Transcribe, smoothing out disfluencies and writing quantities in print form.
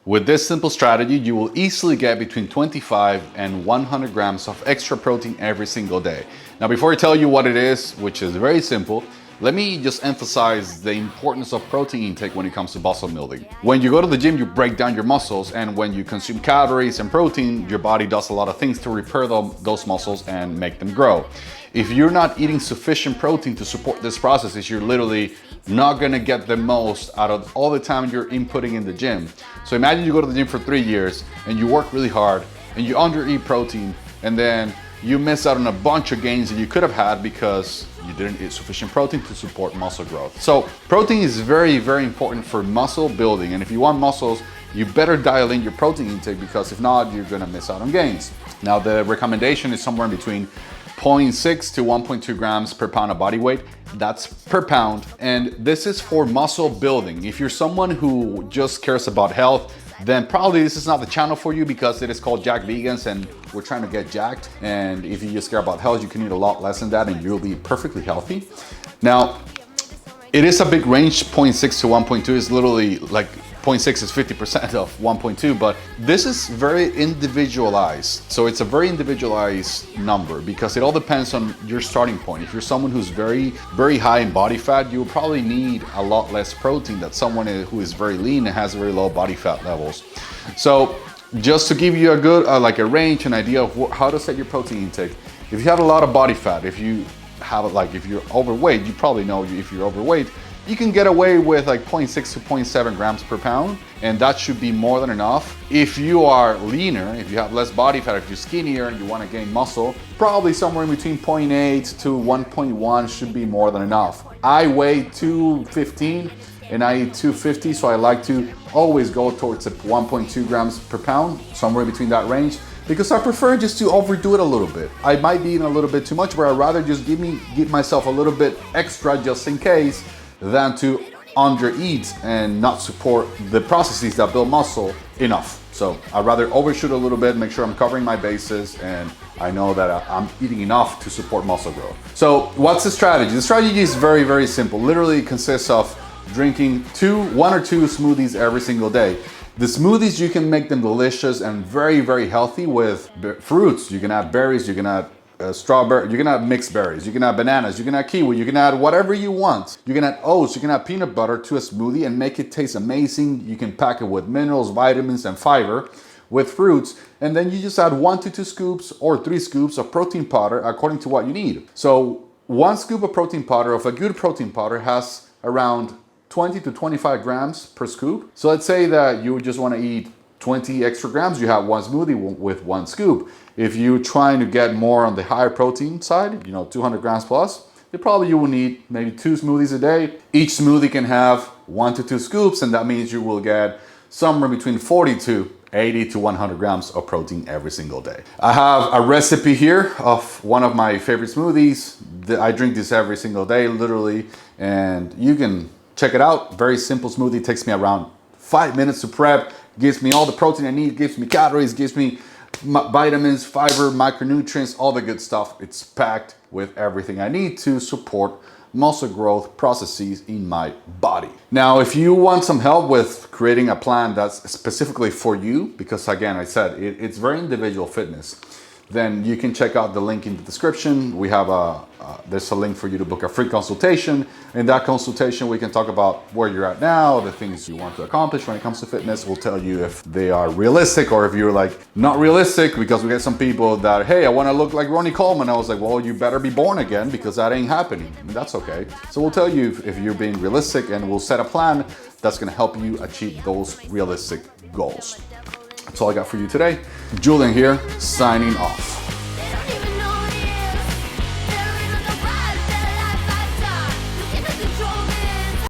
With this simple strategy, you will easily get between 25 and 100 grams of extra protein every single day. Now, before I tell you what it is, which is very simple, let me just emphasize the importance of protein intake when it comes to muscle building. When you go to the gym, you break down your muscles, and when you consume calories and protein, your body does a lot of things to repair those muscles and make them grow. If you're not eating sufficient protein to support this process, you're literally not gonna get the most out of all the time you're inputting in the gym. So imagine you go to the gym for 3 years and you work really hard and you under-eat protein, and then you miss out on a bunch of gains that you could have had because you didn't eat sufficient protein to support muscle growth. So protein is very, very important for muscle building. And if you want muscles, you better dial in your protein intake, because if not, you're gonna miss out on gains. Now, the recommendation is somewhere in between 0.6 to 1.2 grams per pound of body weight. That's per pound. And this is for muscle building. If you're someone who just cares about health, then probably this is not the channel for you, because it is called Jack Vegans and we're trying to get jacked. And if you just care about health, you can eat a lot less than that and you'll be perfectly healthy. Now, it is a big range. 0.6 to 1.2 is literally like 0.6 is 50% of 1.2, but this is very individualized. So it's a very individualized number because it all depends on your starting point. If you're someone who's very, very high in body fat, you'll probably need a lot less protein than someone who is very lean and has very low body fat levels. So just to give you a good, like a range, an idea of how to set your protein intake. If you have a lot of body fat, if you have if you're overweight, you probably know if you're overweight, you can get away with like 0.6 to 0.7 grams per pound, and that should be more than enough. If you are leaner, if you have less body fat, if you're skinnier and you want to gain muscle, probably somewhere in between 0.8 to 1.1 should be more than enough. I weigh 215 and I eat 250, so I like to always go towards 1.2 grams per pound, somewhere between that range, because I prefer just to overdo it a little bit. I might be eating a little bit too much, but I'd rather just give myself a little bit extra just in case, than to under-eat and not support the processes that build muscle enough. So I'd rather overshoot a little bit, make sure I'm covering my bases, and I know that I'm eating enough to support muscle growth. So what's the strategy? The strategy is very, very simple. Literally consists of drinking 1 or 2 smoothies every single day. The smoothies, you can make them delicious and very, very healthy with fruits. You can add berries, you can add strawberry, you can add mixed berries, you can add bananas, you can add kiwi, you can add whatever you want. You can add oats, you can add peanut butter to a smoothie and make it taste amazing. You can pack it with minerals, vitamins, and fiber with fruits. And then you just add 1 to 2 scoops or 3 scoops of protein powder according to what you need. So 1 scoop of protein powder, of a good protein powder, has around 20 to 25 grams per scoop. So let's say that you just want to eat 20 extra grams, you have 1 smoothie with 1 scoop. If you're trying to get more on the higher protein side, 200 grams plus, you will need maybe 2 smoothies a day. Each smoothie can have 1 to 2 scoops, and that means you will get somewhere between 40 to 80 to 100 grams of protein every single day. I have a recipe here of one of my favorite smoothies. I drink this every single day, literally, and you can check it out. Very simple smoothie. It takes me around 5 minutes to prep. Gives me all the protein I need, gives me calories, gives me vitamins, fiber, micronutrients, all the good stuff. It's packed with everything I need to support muscle growth processes in my body. Now, if you want some help with creating a plan that's specifically for you, because again, I said it's very individual fitness, then you can check out the link in the description. We have there's a link for you to book a free consultation. In that consultation, we can talk about where you're at now, the things you want to accomplish when it comes to fitness. We'll tell you if they are realistic or if you're like not realistic, because we get some people that, hey, I want to look like Ronnie Coleman. I was like, well, you better be born again, because that ain't happening. And that's okay. So we'll tell you if you're being realistic, and we'll set a plan that's going to help you achieve those realistic goals. That's all I got for you today. Julian here, signing off.